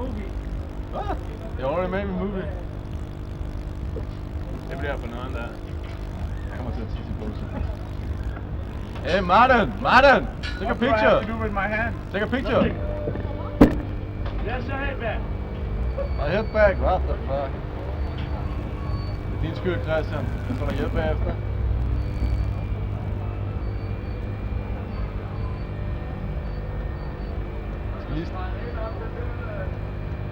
movie. What? You already made me movie. Det bliver for noget der. Jeg kommer til at tisse i bukser. Hey Martin! Martin! Take a What do I picture! have to do with my hand? Take a picture! Yes, your head back. Og head back, what the fuck? Det er din skyld, Christian. Jeg får dig hjælp bagefter. Jeg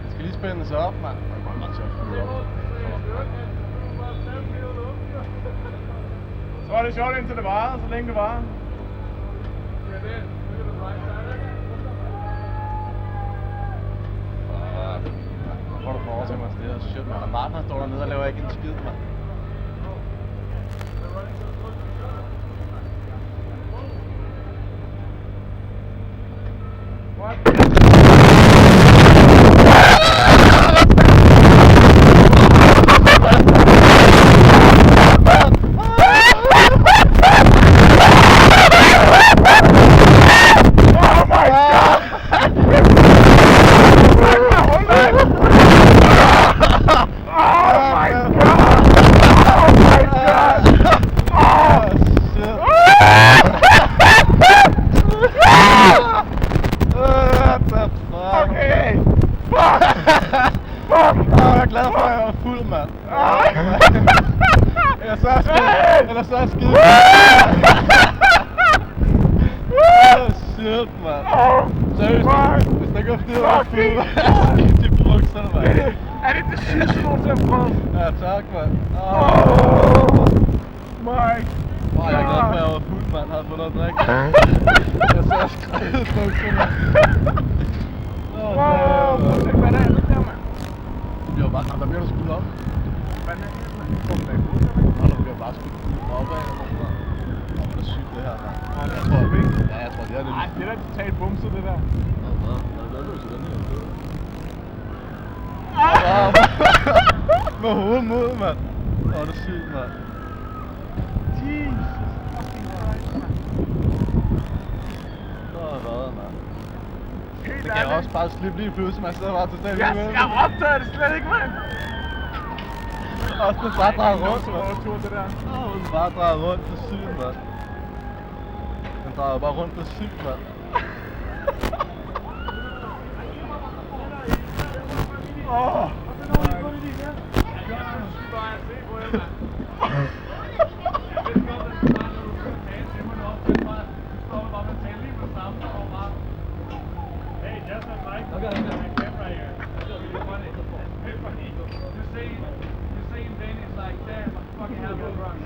skal lige spænde sig op, mand. Jeg kommer nok til at flyve op. Så var det sjovt indtil det var, så længe det var. Hvad får du for til mig? Det er shit, mand. Og Martin står dernede og laver ikke en skid, mand. Jeg er glad for, at jeg var fuld, mand. Ellers så er jeg skide. Shit, mand. Seriøst, hvis det ikke var fordi, jeg var fuld, var jeg skidt i bukserne, mand. Er det det sidste, du nogensinde har prøvet? Ja, tak, mand. Mike. Jeg er glad for, at jeg var fuld, mand. Havde fået noget at drikke. Jeg så skrevet i bukserne, mand. Hvad er det der, mand? Det bliver bare, der bliver du skudt op. Hvad er det, mand? Kommer der i bukserne? Og der bliver bare skudt opad eller sådan noget. Det er sygt det her, mand. Jeg tror det er det. Nej, det er da totalt bumset, det der. Med hovedet mod, mand. Det er sygt, mand. Jesus fucking Christ, mand. Hvad, mand? Helt Det kan jeg også bare slippe lige pludselig, man sidder bare til stedet. Jeg optager det slet ikke, mand. Også den bare drejer rundt, mand. Det der. Den bare drejer rundt, det er sygt, mand. Den drejer bare rundt, det er sygt, mand. Hey, just a mic. Okay, camera here. That's really funny. You say in Danish like, damn, I fucking have no drunk.